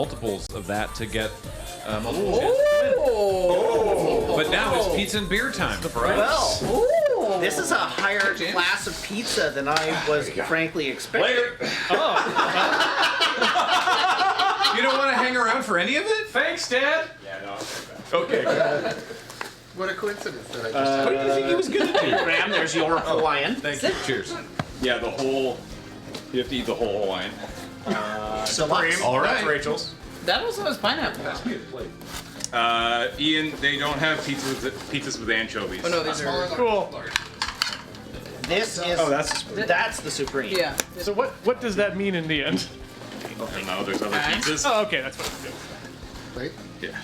multiples of that to get multiple chances. But now it's pizza and beer time for us. Well, this is a higher class of pizza than I was frankly expecting. You don't want to hang around for any of it? Thanks, Dad. Yeah, no, I'll take that. Okay, good. What a coincidence that I just What did you think he was going to do? Graham, there's your Hawaiian. Thank you. Cheers. Yeah, the whole. You have to eat the whole Hawaiian. Supreme. All right. That's Rachel's. That also has pineapple. Ian, they don't have pizzas with anchovies. Oh no, these are Cool. This is. Oh, that's. That's the Supreme. yeah. So what does that mean in the end? I don't know. There's other Okay. pizzas. Oh, okay, that's what I'm doing. Wait, Yeah.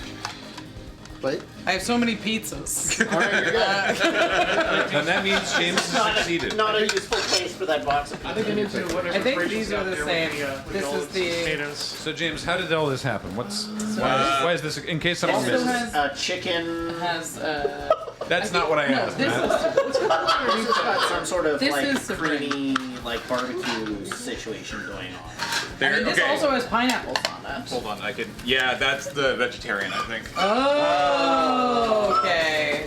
wait. I have so many pizzas. All right, you're good. And that means James has succeeded. Not a useful place for that box of I think I need to whatever. I think Rachel's these are got the there same. with with This all is its the- potatoes. So James, how did all this happen? Why is this? In case someone Also misses, has chicken. has that's not what I no, asked. this Matt. is It's got some sort of This like is Supreme. creamy, like barbecue situation going on. I mean, this okay. also has pineapples on it. Hold on, I could. Yeah, that's the vegetarian, I think. Oh, okay.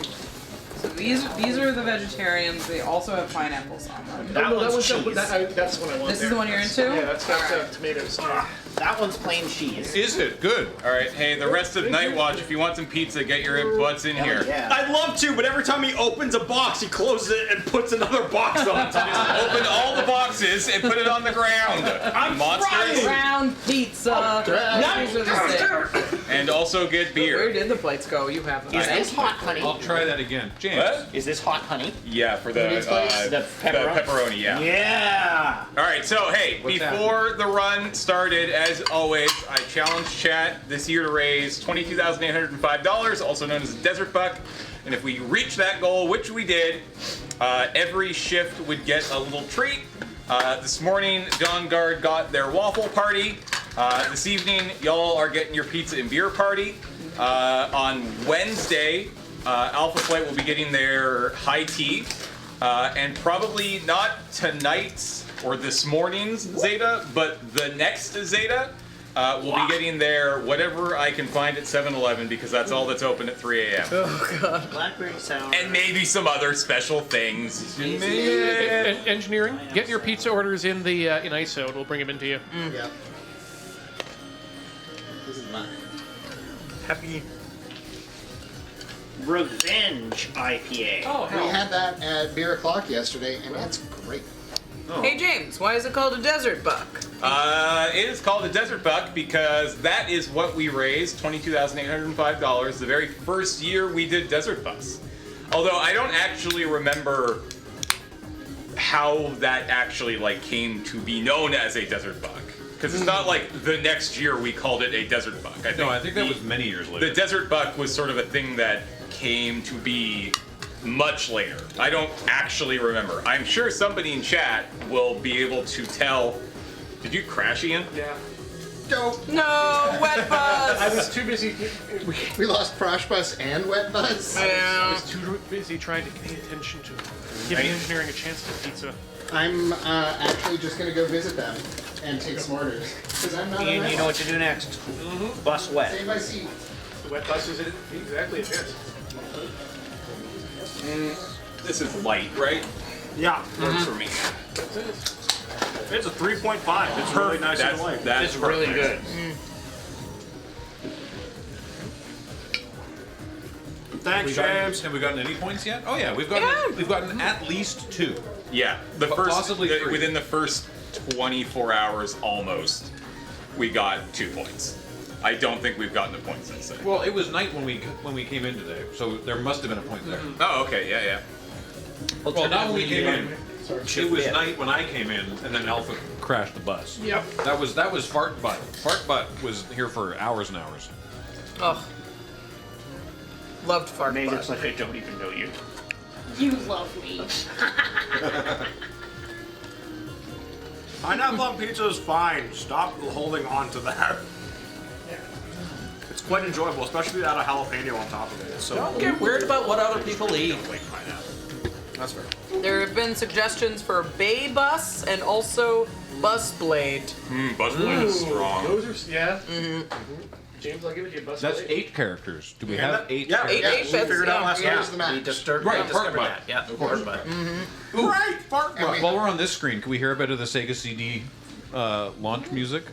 So these are the vegetarians. They also have pineapples on them. That one's cheese. That's what I want. This is the one you're into? Yeah, that's got Alright. tomatoes. That one's plain cheese. Is it good? All right, hey, the rest of Night Watch, if you want some pizza, get your butts in here. Yeah. I'd love to, but every time he opens a box, he closes it and puts another box on top. Open all the boxes and put it on the ground. I'm Monsters. Round pizza. These are the same. And also get Where beer. did the plates go? You have them. Is this hot honey? I'll try that again. James. What? Is this hot honey? Yeah, for the The pepperoni? pepperoni, yeah. Yeah. All right, so hey, What's before the run started, as always, I challenged chat this year to raise $22,805, also known as a Desert Buck. And if we reach that goal, which we did, every shift would get a little treat. This morning, Dawn Guard got their waffle party. This evening, y'all are getting your pizza and beer party. On Wednesday, Alpha Flight will be getting their high tea. And probably not tonight's or this morning's Zeta, but the next Zeta will be getting their whatever I can find at 7-Eleven because that's all that's open at 3 a.m. Oh god. Blackberry sour. And maybe some other special things. Engineering, get your pizza orders in the in ISO, and we'll bring them into you. Yeah. This is mine. Happy. Revenge IPA. Oh We hell. had that at beer o'clock yesterday, and it's great. Hey James, why is it called a desert buck? It is called a Desert Buck because that is what we raised, $22,805, the very first year we did Desert Bus. Although I don't actually remember how that actually came to be known as a Desert Buck. Because it's not like the next year we called it a Desert Buck. I think that was many years later. The Desert Buck was sort of a thing that came to be much later. I don't actually remember. I'm sure somebody in chat will be able to tell. Did you crash, Ian? Yeah. Dope. No, wet buzz. I was too busy. We lost Prosh Bus and Wet Buzz. I was too busy trying to pay attention to giving engineering a chance to pizza. I'm actually just gonna go visit them and take some orders because I'm not. Ian, you know what to do next. Bus wet. Save my seat. The wet bus is exactly a hit. This is light, right? Yeah. Works for me. It's a 3.5. It's really nice and light. That's It's really good. Thanks, James. Have we gotten any points yet? Oh yeah, we've gotten at least 2. Yeah, the But first possibly three. within the first 24 hours, almost, we got 2 points. I don't think we've gotten a point since then. Well, it was night when we came in today, so there must have been a point there. Oh, okay, yeah. Well, not when we came in. It was Yeah. night when I came in, and then Alpha crashed the bus. Yep. That was Fart Butt. Fart Butt was here for hours and hours. Ugh. Loved fart Made butt. it like I don't even know you. You love me. Pineapple on pizza is fine. Stop holding on to that. It's quite enjoyable, especially without a jalapeno on top of it. It's so Don't get weird about what other people eat. like pineapple. That's fair. There have been suggestions for Bay Bus and also Bus Blade. Buzzblade is strong. Those are yeah. James, I'll give it to you. Bus That's Blade. 8 characters. Do we have 8 Yeah, characters? Eight we bits, figured out yeah. last Here's night. the We match. discovered Right, discovered Fart that. Yeah, Of course. Fart butt. Right, fart butt. While we're on this screen, can we hear a bit of the Sega CD launch music?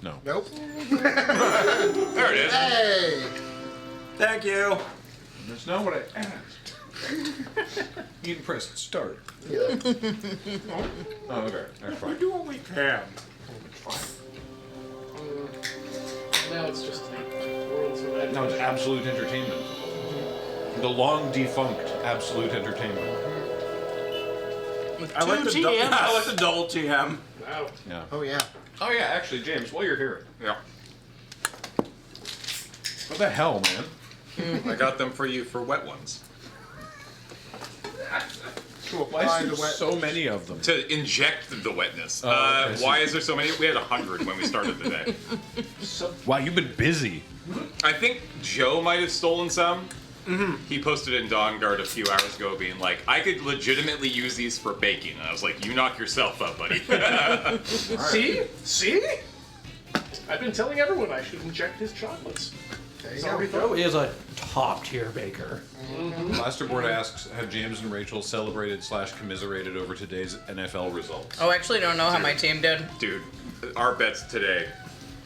No. Nope. There it is. Hey! Thank you. That's not what I asked. You can press start. Yeah. Oh, okay. That's We fine. do what we can. Now it's just worlds of that. No, it's absolute entertainment. The long defunct absolute entertainment. I like the Two I TMs. like the double TM. Wow. Yeah. Oh, yeah. Oh yeah, actually, James, while you're here, Yeah. what the hell, man? I got them for you for wet ones. Why is there so many of them? To inject the wetness. Oh, okay, I see. Why is there so many? We had 100 when we started the day. Wow, you've been busy. I think Joe might have stolen some. He posted in Dawnguard a few hours ago being like, I could legitimately use these for baking. And I was like, you knock yourself up, buddy. See? See? I've been telling everyone I should inject his chocolates. There you Sorry, go. though. Joe is a top-tier baker. Plasterboard asks, have James and Rachel celebrated / commiserated over today's NFL results? Oh, I actually don't know how my team did. Dude, our bets today,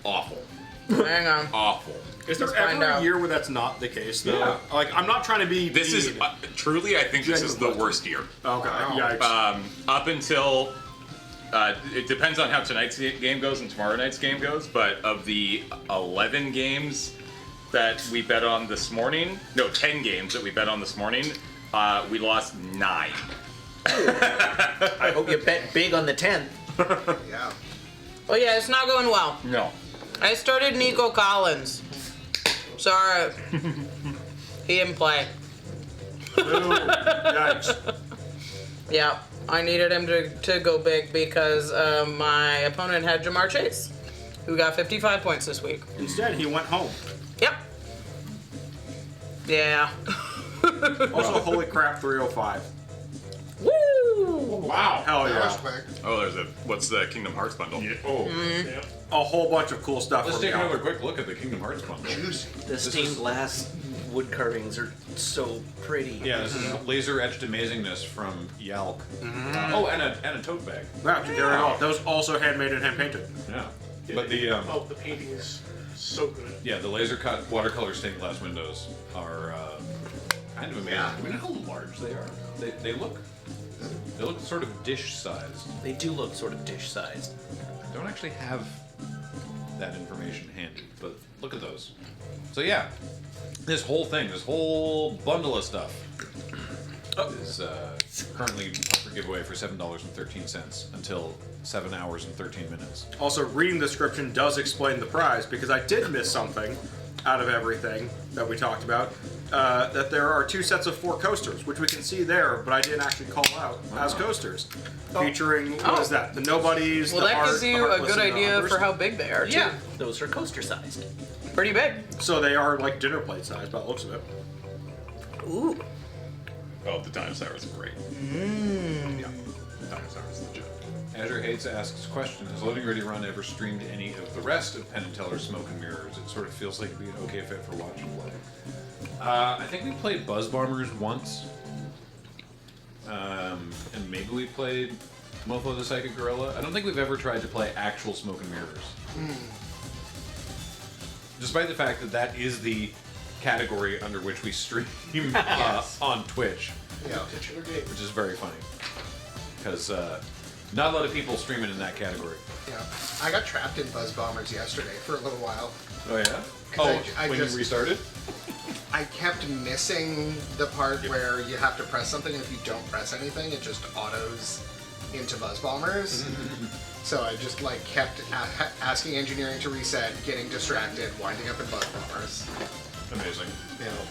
awful. Hang on. Awful. Is there Let's find ever a out. year where that's not the case, though? Yeah. Like, I'm not trying to be This is, mean. truly, I think this is the worst year. Okay, yikes. Up until it depends on how tonight's game goes and tomorrow night's game goes, but of the 11 games that we bet on this morning, no, 10 games that we bet on this morning, we lost 9. I hope you bet big on the 10th. Yeah. Oh yeah, it's not going well. No. I started Nico Collins. Sorry. He didn't play. Yikes. Yeah, I needed him to go big because my opponent had Jamar Chase, who got 55 points this week. Instead, he went home. Yep. Yeah. Also, holy crap, 305. Woo! Wow. Hell That was yeah. quick. Oh, there's what's the Kingdom Hearts bundle? Oh, Yeah. A whole bunch of cool stuff. let's from take Yelp. another quick look at the Kingdom Hearts bundle. Juicy. The stained glass wood carvings are so pretty. Yeah, this is laser etched amazingness from Yalk. Oh, and a tote bag. Yeah, there you go. Those also handmade and hand painted. Yeah, but the Oh, the painting is so good. yeah, the laser cut watercolor stained glass windows are kind of amazing. Yeah. I mean, how large they are. They look sort of dish sized. They do look sort of dish-sized. I don't actually have that information handy, but look at those. So yeah, this whole thing, this whole bundle of stuff is currently up for giveaway for $7.13 until 7 hours and 13 minutes. Also, reading the description does explain the prize because I did miss something out of everything that we talked about. That there are 2 sets of 4 coasters, which we can see there, but I didn't actually call out as coasters. Featuring, what is that? The Nobodies, Well, the that Heart, gives the you a Heartless, good and the idea Hunters. for how big they are, too. Yeah, those are coaster-sized. Pretty big. So they are like dinner plate size by the looks of it. Ooh. Oh, the dinosaurs are great. Yeah, the dinosaurs legit. Azure Hates asks, question, has Loading Ready Run ever streamed any of the rest of Penn & Teller's Smoke and Mirrors? It sort of feels like it'd be an okay fit for watch and play. I think we played Buzz Bombers once. And maybe we played Mofo the Psychic Gorilla. I don't think we've ever tried to play actual Smoke and Mirrors. Despite the fact that that is the category under which we stream on Twitch, Yeah. Titular game. which is very funny. Because not a lot of people stream it in that category. Yeah. I got trapped in Buzz Bombers yesterday for a little while. Oh yeah? 'Cause I when just- you restarted? I kept missing the part where you have to press something, and if you don't press anything, it just autos into Buzz Bombers. So I just like kept asking engineering to reset, getting distracted, winding up in Buzz Bombers. Amazing. You know.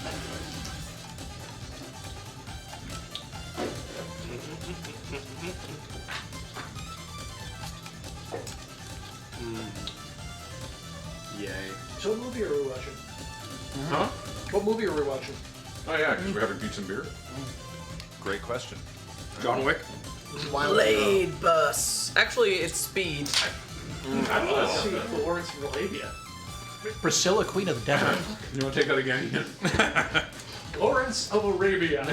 Yay. So what movie are we watching? Huh? What movie are we watching? Oh yeah, because we're having pizza and beer. Great question. John Wick. Wild Blade Bus. Actually, it's Speed. I want to see Florence from Arabia. Priscilla, Queen of the Desert. You want to take that again? Lawrence of Arabia.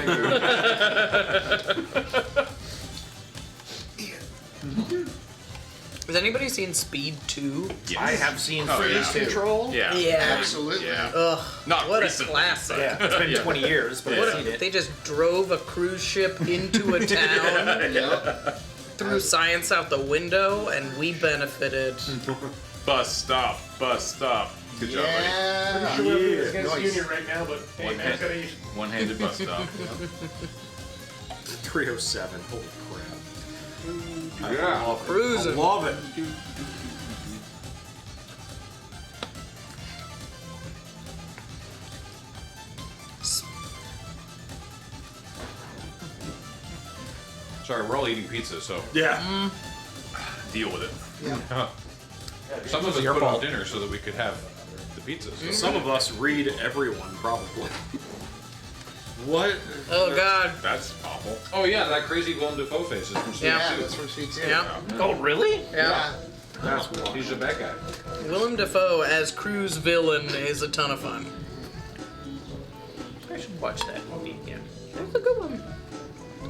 Has anybody seen Speed 2? I have seen Freeze Control. Yeah. Yeah. Absolutely. Yeah. Ugh. Not What recently. a classic. Yeah, it's been 20 years, but I've seen it. They just drove a cruise ship into a town, Yep. threw science out the window, and we benefited. Bus stop. Bus stop. Good job, buddy. Yeah. Sure, we're against Nice. Union right now, but hey, One man's hand. gotta eat. One-handed bus stop. 307. Holy crap. Yeah. Love it. Cruising. I love it. Sorry, we're all eating pizza, so Yeah. Deal with it. some of us your put on fault. dinner so that we could have the pizza. So. Some of us read everyone, probably. What? Oh God. That's awful. Oh yeah, that crazy Willem Dafoe face is from Speed Yeah. Yeah, that's from Speed 2. Yeah. Oh, really? Yeah. That's wild. He's a bad guy. Willem Dafoe as cruise villain is a ton of fun. I should watch that movie again. It's a good one.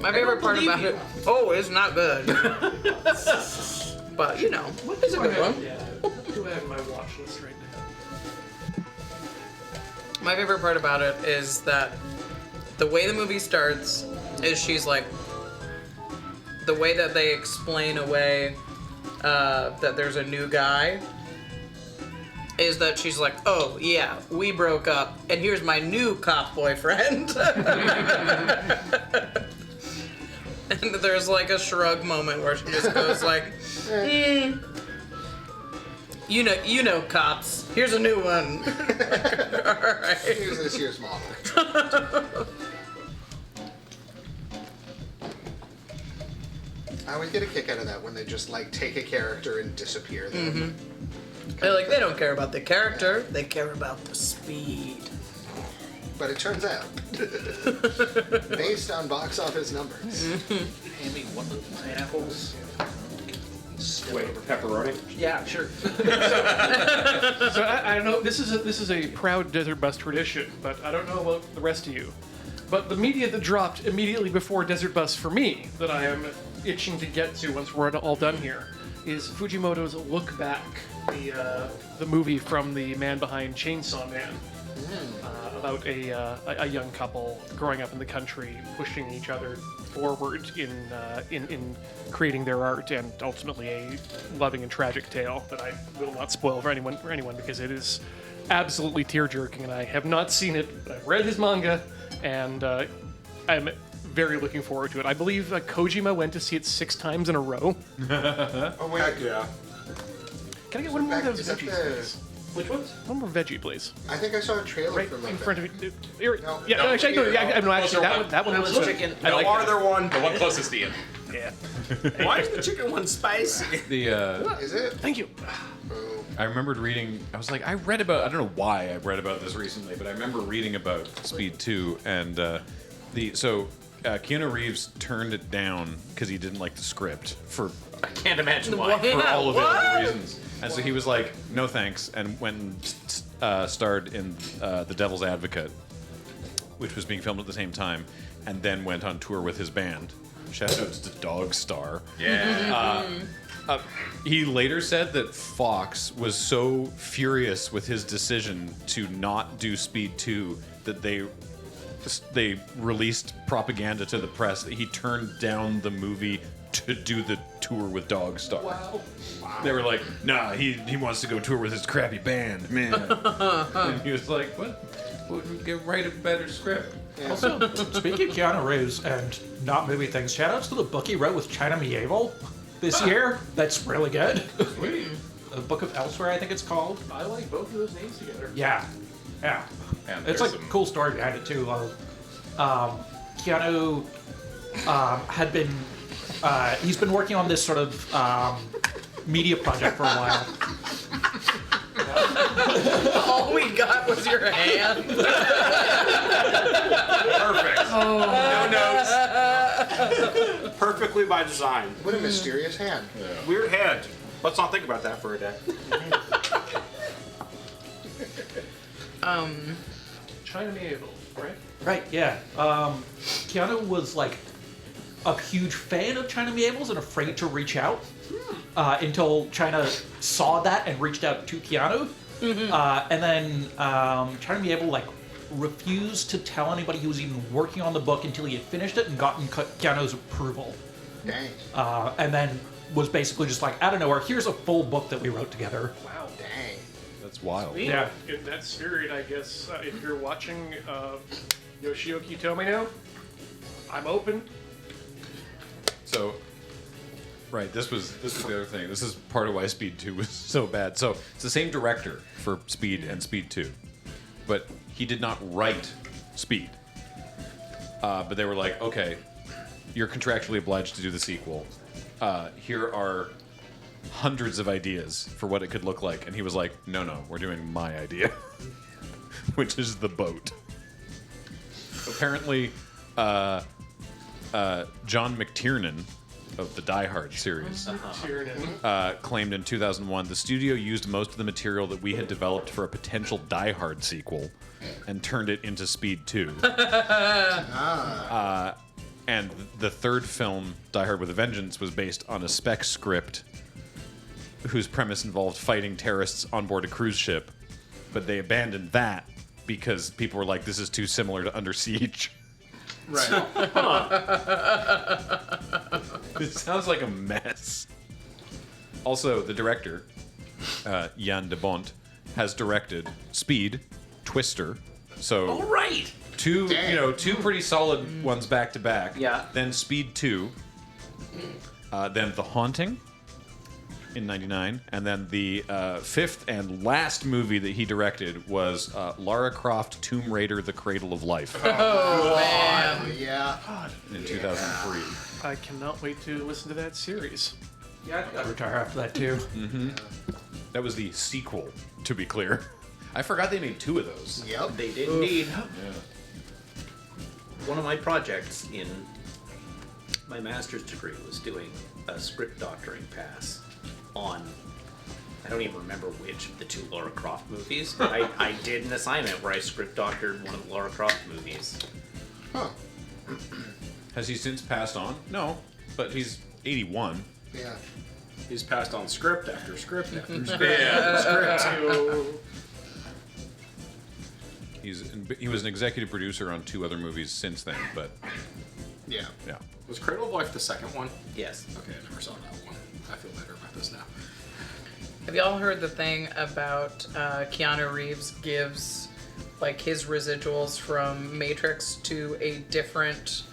My favorite part about it. Oh, it's not good. But you know, it's a good one. Yeah. What do I have on my watch list right now? My favorite part about it is that the way the movie starts is she's like, the way that they explain away that there's a new guy is that she's like, oh yeah, we broke up, and here's my new cop boyfriend. And there's like a shrug moment where she just goes like, you know, cops. Here's a new one. All right. Here's this year's model. I always get a kick out of that when they just like take a character and disappear them. They're like, they don't care about the character, they care about the speed. But it turns out, based on box office numbers, Hand me one of the pineapples. Wait, pepperoni? Yeah, sure. So I don't know. This is a proud Desert Bus tradition, but I don't know about the rest of you. But the media that dropped immediately before Desert Bus for me, that I am itching to get to once we're all done here, is Fujimoto's Look Back, the movie from the man behind Chainsaw Man, about a young couple growing up in the country, pushing each other forward in creating their art, and ultimately a loving and tragic tale that I will not spoil for anyone because it is absolutely tear-jerking, and I have not seen it, but I've read his manga, and I'm very looking forward to it. I believe Kojima went to see it 6 times in a row. oh wait, Heck yeah. Can I get one more of those is that veggies, the? please? Which ones? One more veggie, please. I think I saw a trailer Right for in Look front Back. of you. Here, No, yeah, no, actually, no, here. yeah, no, actually, Closer that one was was chicken. I like that. Farther one. The one closest to you. Yeah. Why is the chicken one spicy? The Is it? Thank you. Oh, I remembered reading. I was like, I read about. I don't know why I read about this recently, but I remember reading about Speed 2 and Keanu Reeves turned it down because he didn't like the script for Can't imagine why. for all available What? reasons, and so he was like, no thanks, and went and starred in The Devil's Advocate, which was being filmed at the same time, and then went on tour with his band. Shout outs to Dog Star. Yeah. He later said that Fox was so furious with his decision to not do Speed 2 that they released propaganda to the press that he turned down the movie to do the tour with Dog Star. Wow. They were like, nah, he wants to go tour with his crappy band, man. And he was like, what? Write a better script. Also, speaking of Keanu Reeves and not movie things, shoutouts to the book he wrote with China Mieville this year. That's really good. Sweet. The Book of Elsewhere, I think it's called. I like both of those names together. Yeah. And It's there's like some- a cool story behind it too. Keanu had been he's been working on this sort of media project for a while. All we got was your hand. Perfect. No notes. Perfectly by design. What a mysterious hand. Weird hand. Let's not think about that for a day. China Naval, right? Right, yeah. Keanu was like a huge fan of China Mieville's and afraid to reach out until China saw that and reached out to Keanu. And then China Mieville like refused to tell anybody he was even working on the book until he had finished it and gotten Keanu's approval. Dang. And then was basically just like, out of nowhere, here's a full book that we wrote together. Wow. Dang. That's wild. Yeah. In that spirit, I guess, if you're watching Yoshioki Tome now, I'm open. So, right, this was the other thing. This is part of why Speed 2 was so bad. So it's the same director for Speed and Speed 2, but he did not write Speed. But they were like, okay, you're contractually obliged to do the sequel. Here are hundreds of ideas for what it could look like, and he was like, no, we're doing my idea, which is the boat. Apparently, John McTiernan of the Die Hard series claimed in 2001 the studio used most of the material that we had developed for a potential Die Hard sequel and turned it into Speed 2. And the third film, Die Hard with a Vengeance, was based on a spec script whose premise involved fighting terrorists on board a cruise ship, but they abandoned that because people were like, this is too similar to Under Siege. Right. It sounds like a mess. Also, the director, Jan de Bont, has directed Speed, Twister, so Right. two pretty solid ones back to back. Yeah. Then Speed 2, then The Haunting in '99, and then the fifth and last movie that he directed was Lara Croft Tomb Raider: The Cradle of Life Yeah. in 2003. I cannot wait to listen to that series. Yeah, I'd retire after that too. That was the sequel, to be clear. I forgot they made two of those. Yep. They did indeed. Yeah. One of my projects in my master's degree was doing a script doctoring pass on, I don't even remember which of the two Lara Croft movies, but I did an assignment where I script doctored one of the Lara Croft movies. Huh. Has he since passed on? No, but he's 81. Yeah. He's passed on script after script after script. He was an executive producer on two other movies since then, but Yeah. yeah. Was Cradle of Life the second one? Yes. Okay, I never saw that one. I feel better about this now. Have y'all heard the thing about Keanu Reeves gives like his residuals from Matrix to a different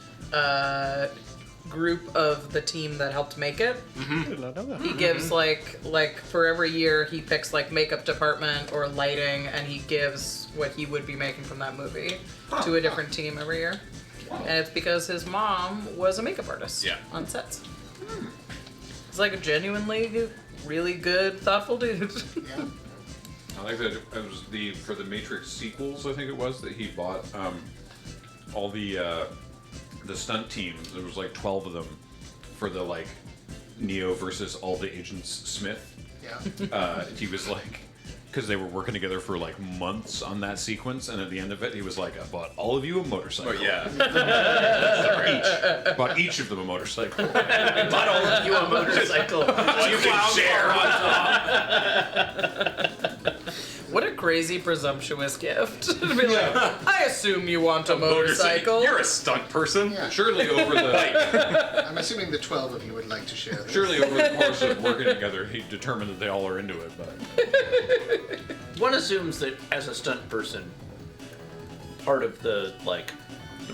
group of the team that helped make it? I did not know that. He gives like for every year he picks like makeup department or lighting, and he gives what he would be making from that movie to a different team every year. And it's because his mom was a makeup artist on sets. He's like a genuinely really good, thoughtful dude. Yeah. I like that it was for the Matrix sequels, I think it was, that he bought all the stunt teams. There was like 12 of them for the like Neo versus all the Agents Smith. Yeah. He was like, because they were working together for like months on that sequence, and at the end of it, he was like, I bought all of you a motorcycle. Oh yeah. Bought each of them a motorcycle. Bought all of you a motorcycle. You can share. What a crazy presumptuous gift. To be like, I assume you want a motorcycle. You're a stunt person. Yeah. Surely over the I'm assuming the 12 of you would like to share this. surely over the course of working together, he determined that they all are into it. But One assumes that as a stunt person, part of the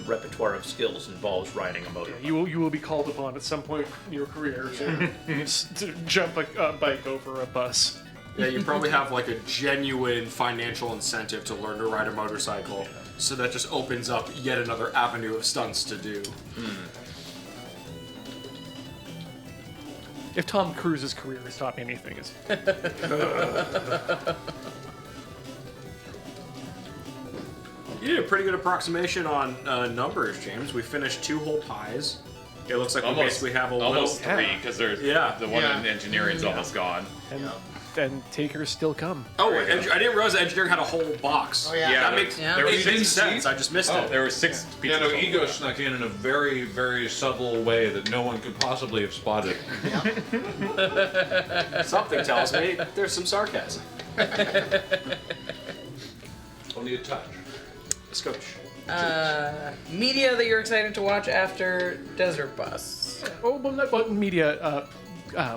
repertoire of skills involves riding a motorbike. You will be called upon at some point in your career to jump a bike over a bus. Yeah, you probably have like a genuine financial incentive to learn to ride a motorcycle, so that just opens up yet another avenue of stunts to do. If Tom Cruise's career has taught me anything, it's You did a pretty good approximation on numbers, James. We finished 2 whole pies. It looks like we basically have a almost little... 3 because there's the one in engineering's almost gone. And takers still come. Oh, I didn't realize engineering had a whole box. Oh, yeah. That makes there were it makes 6 sense. I just missed it. There were 6 pieces. Yeah, no, of ego snuck in a very, very subtle way that no one could possibly have spotted. Something tells me there's some sarcasm. Only a touch. A scotch. Media that you're excited to watch after Desert Bus. Oh, well, not what media.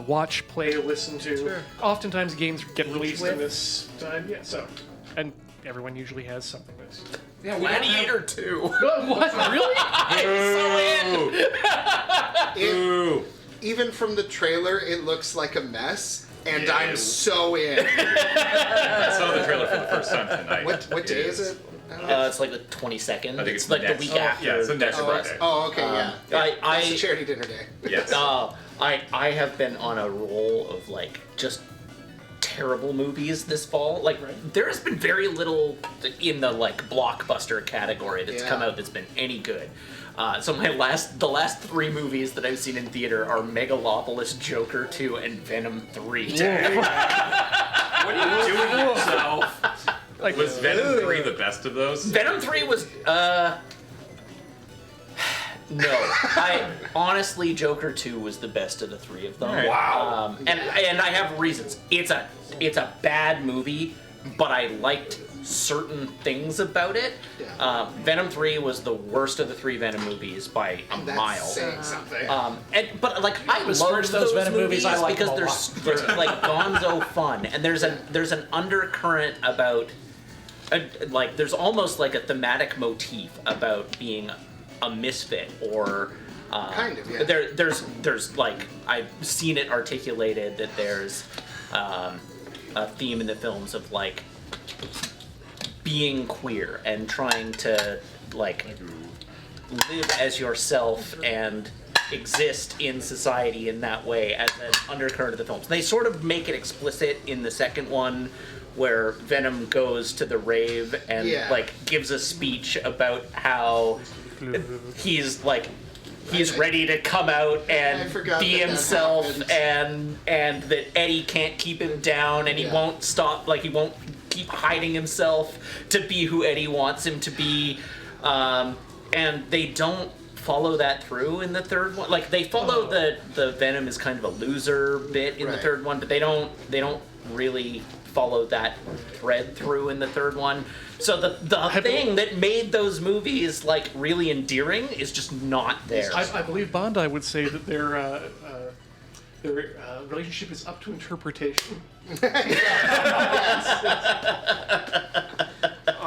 Watch, play, listen to. Sure. Oftentimes games get released With. in this time. Yeah, so. And everyone usually has something that's. Yeah, Gladiator 2. What? Really? Even from the trailer, it looks like a mess, and I'm so in. I saw the trailer for the first time tonight. What day is it? It's like the 22nd. I think it's it's like next. the week after. Yeah, it's the next Friday. Oh, okay, yeah. It's a charity dinner day. Yes. I have been on a roll of like just terrible movies this fall. Like there has been very little in the like blockbuster category that's come out that's been any good. So the last 3 movies that I've seen in theater are Megalopolis, Joker 2, and Venom 3. What are you doing to yourself? Like, Was Venom 3 the best of those? Venom 3 was no. I honestly, Joker 2 was the best of the 3 of them. Right. Wow. And I have reasons. It's a bad movie, but I liked certain things about it. Yeah. Venom 3 was the worst of the 3 Venom movies by a That's mile. saying something. But like I love Asperge those Venom movies, I like because them a they're like gonzo fun, and there's an undercurrent about like there's almost like a thematic motif about being a misfit or Kind of, yeah. There's like I've seen it articulated that there's a theme in the films of like being queer and trying to like live as yourself and exist in society in that way as an undercurrent of the films. They sort of make it explicit in the second one where Venom goes to the rave and like gives a speech about how he's ready to come out and be himself and that Eddie can't keep him down and he won't stop, like he won't keep hiding himself to be who Eddie wants him to be, and they don't follow that through in the third one. Like they follow the Venom is kind of a loser bit in the third one, but they don't really follow that thread through in the third one. So the thing that made those movies like really endearing is just not there. I believe Bondi would say that their relationship is up to interpretation.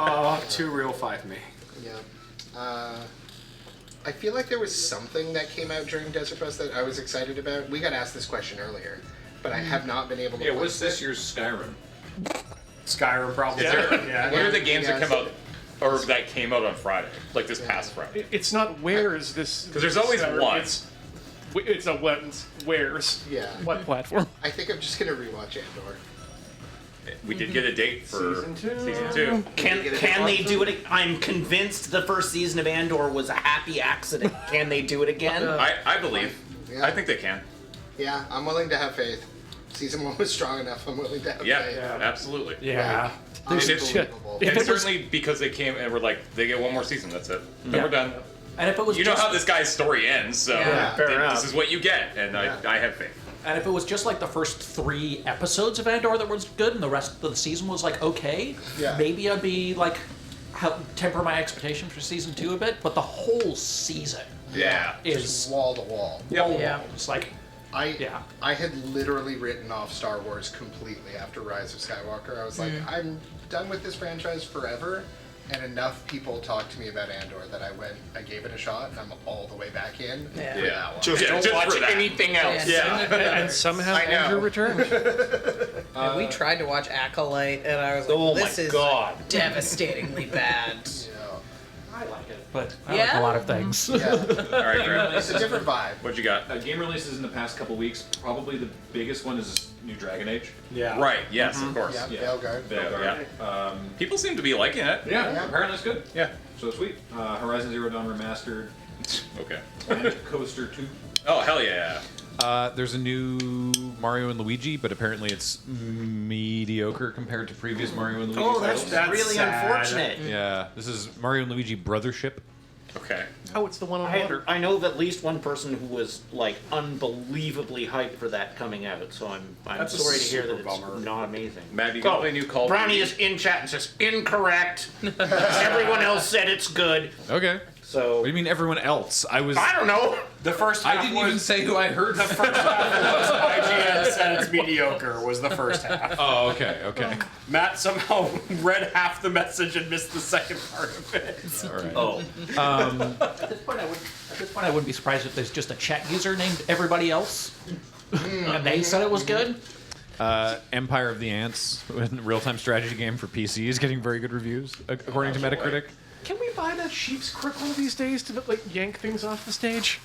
Oh, too real 5 me. Yeah. I feel like there was something that came out during Desert Bus that I was excited about. We got asked this question earlier, but I have not been able to. Yeah, what's place this it. year's Skyrim? Skyrim probably. What are the games that come out, or that came out on Friday, like this past Friday? It's not where is this? Because there's always one. It's a what? Where's? Yeah. What platform? I think I'm just gonna rewatch Andor. We did get a date for season 2. Can they do it? I'm convinced the first season of Andor was a happy accident. Can they do it again? I believe. Yeah. I think they can. Yeah, I'm willing to have faith. Season 1 was strong enough. I'm willing to have faith. Yeah, absolutely. Yeah. Unbelievable. If And it was- certainly because they came and were like, they get one more season, that's it. Then we're done. And if it was You know just, how this guy's story ends, so fair enough. this is what you get, and I have faith. and if it was just like the first 3 episodes of Andor that was good and the rest of the season was like okay, maybe I'd be like temper my expectation for season 2 a bit. But the whole season is Just wall to wall. it's like I had literally written off Star Wars completely after Rise of Skywalker. I was like, I'm done with this franchise forever. And enough people talked to me about Andor that I gave it a shot, and I'm all the way back in. Yeah. For that one. Just Don't watch for that. anything else. And somehow I know. Andrew returned. And we tried to watch Acolyte, and I was like, Oh this my is God. devastatingly bad. Yeah. I like it. but I like Yeah? a lot of things. Yeah, All right, Graham. it's a different vibe. What you got? Game releases in the past couple weeks. Probably the biggest one is this new Dragon Age. Yeah. Right. Yes, of course. Yeah, Yeah. Veilguard. Veilguard. Yeah. People seem to be liking it. Yeah, apparently it's good. Yeah. So sweet. Horizon Zero Dawn Remastered. Okay. Planet Coaster 2. Oh hell yeah. There's a new Mario and Luigi, but apparently it's mediocre compared to previous Mario and Luigi Oh, titles. that's really sad. unfortunate. Yeah, this is Mario and Luigi Brothership. Okay. Oh, it's the one on water. I know of at least one person who was like unbelievably hyped for that coming out, so I'm That's a sorry to hear that super it's bummer. not amazing. Matt, you can play new Call of Brownie Duty. is in chat and says incorrect. Everyone else said it's good, Okay. so What do you mean everyone else? I don't know. The first I half didn't was even say who I heard. IGN said it's mediocre was the first half. Oh, okay, okay. Matt somehow read half the message and missed the second part of it. All right. Oh, At this point, I wouldn't be surprised if there's just a chat user named everybody else, and they said it was good. Empire of the Ants, a real-time strategy game for PC, is getting very good reviews, according to Metacritic. Can we buy that sheep's crook one of these days to like yank things off the stage?